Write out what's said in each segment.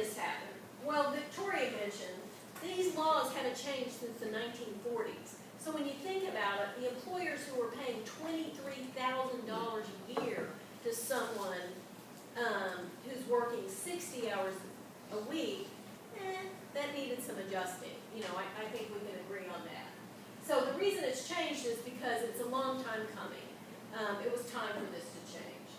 this happen? Well, Victoria mentioned, these laws haven't changed since the 1940s. So when you think about it, the employers who were paying $23,000 a year to someone who's working 60 hours a week, that needed some adjusting. You know, I think we can agree on that. So the reason it's changed is because it's a long time coming. It was time for this to change.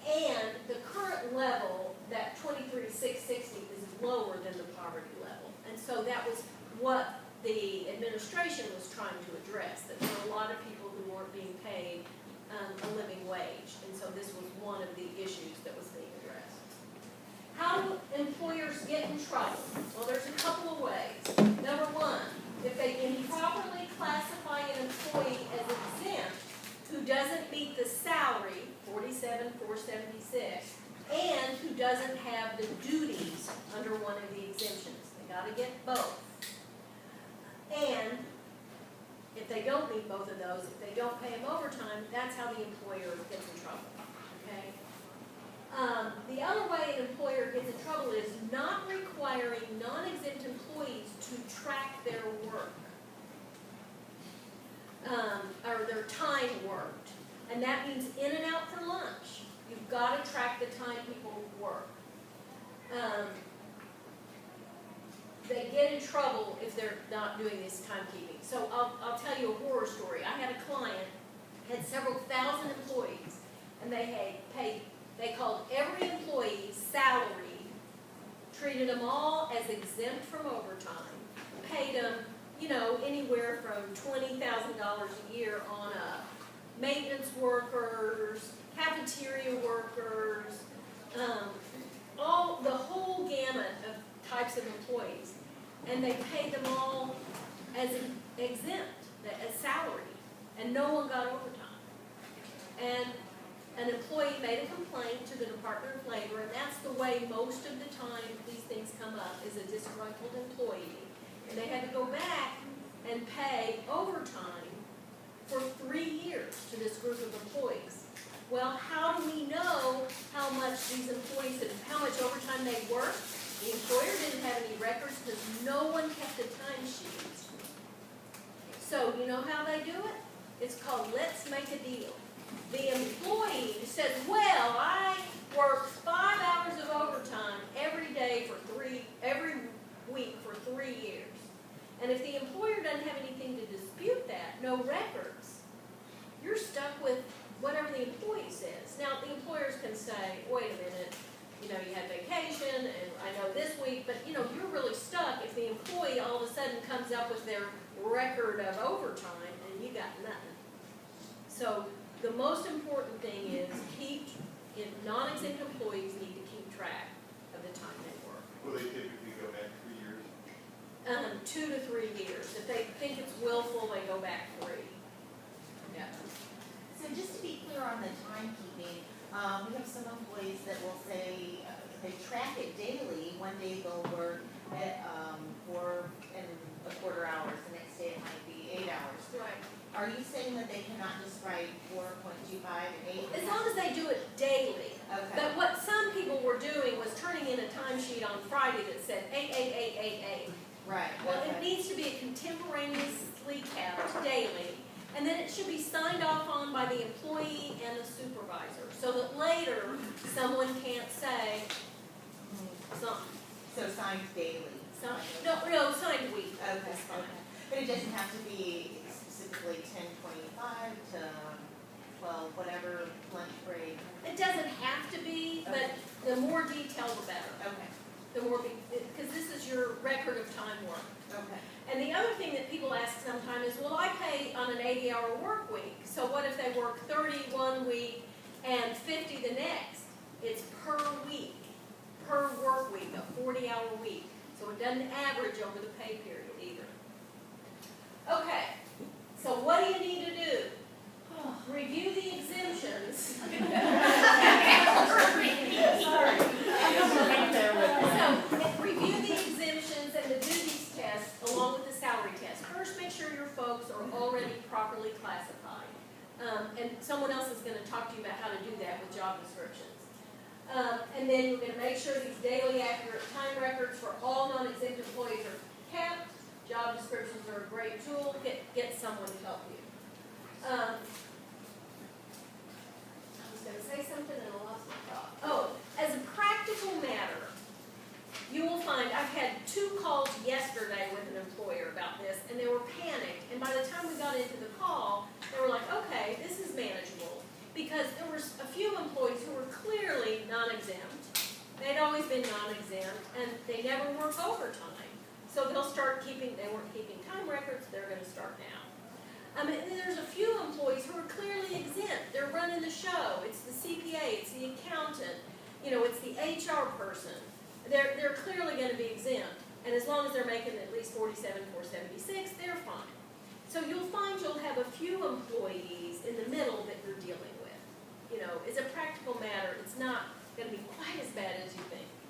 And the current level, that 23,660, is lower than the poverty level. And so that was what the administration was trying to address, that there were a lot of people who weren't being paid a living wage. And so this was one of the issues that was being addressed. How do employers get in trouble? Well, there's a couple of ways. Number one, if they improperly classify an employee as exempt who doesn't meet the salary, $47,476, and who doesn't have the duties under one of the exemptions. They got to get both. And if they don't meet both of those, if they don't pay them overtime, that's how the employer gets in trouble. Okay? The other way an employer gets in trouble is not requiring non-exempt employees to track their work, or their time worked. And that means in and out for lunch. You've got to track the time people work. They get in trouble if they're not doing this timekeeping. So I'll tell you a horror story. I had a client, had several thousand employees, and they called every employee's salary, treated them all as exempt from overtime, paid them, you know, anywhere from $20,000 a year on maintenance workers, cafeteria workers, the whole gamut of types of employees. And they paid them all as exempt, as salary, and no one got overtime. And an employee made a complaint to the Department of Labor, and that's the way most of the time these things come up, is a disgruntled employee. And they had to go back and pay overtime for 3 years to this group of employees. Well, how do we know how much these employees and how much overtime they worked? The employer didn't have any records because no one kept a timesheet. So you know how they do it? It's called Let's Make a Deal. The employee says, well, I worked 5 hours of overtime every week for 3 years. And if the employer doesn't have anything to dispute that, no records, you're stuck with whatever the employee says. Now, the employers can say, wait a minute, you know, you had vacation, and I know this week, but, you know, you're really stuck if the employee all of a sudden comes up with their record of overtime, and you got nothing. So the most important thing is non-exempt employees need to keep track of the time they work. Will they typically go back 3 years? 2 to 3 years. If they think it's willful, they go back 3. Yeah. So just to be clear on the timekeeping, we have some employees that will say they track it daily. One day they'll work at 4.25 hours. The next day it might be 8 hours. Right. Are you saying that they cannot just write 4.25 and 8? As long as they do it daily. Okay. But what some people were doing was turning in a timesheet on Friday that said 8. Right. Well, okay. it needs to be contemporaneously kept daily, and then it should be signed off on by the employee and the supervisor, so that later someone can't say something. So signed daily. No, signed week. Okay. That's fine. Okay. But it doesn't have to be specifically 10:25 to 12, whatever lunch break. It doesn't have to be, but the more detail, the better. Okay. The more, because this is your record of time work. Okay. And the other thing that people ask sometimes is, well, I pay on an 80-hour work week. So what if they work 30 one week and 50 the next? It's per week, per work week, a 40-hour week. So it doesn't average over the pay period either. Okay, so what do you need to do? Review the exemptions. Sorry. So, review the exemptions and the duties test along with the salary test. First, make sure your folks are already properly classified. And someone else is going to talk to you about how to do that with job descriptions. And then you're going to make make sure these daily accurate time records for all non-exempt employees are kept. Job descriptions are a great tool. Get someone to help you. I was going to say something and I lost my thought. Oh, as a practical matter, you will find, I've had 2 calls yesterday with an employer about this, and they were panicked. And by the time we got into the call, they were like, okay, this is manageable. Because there were a few employees who were clearly non-exempt. They'd always been non-exempt, and they never work overtime. So they'll start keeping, they weren't keeping time records, they're going to start now. And there's a few employees who are clearly exempt. They're running the show. It's the CPA, it's the accountant, it's the HR person. They're clearly going to be exempt. And as long as they're making at least $47,476, they're fine. So you'll find you'll have a few employees in the middle that you're dealing with. As a practical matter, it's not going to be quite as bad as you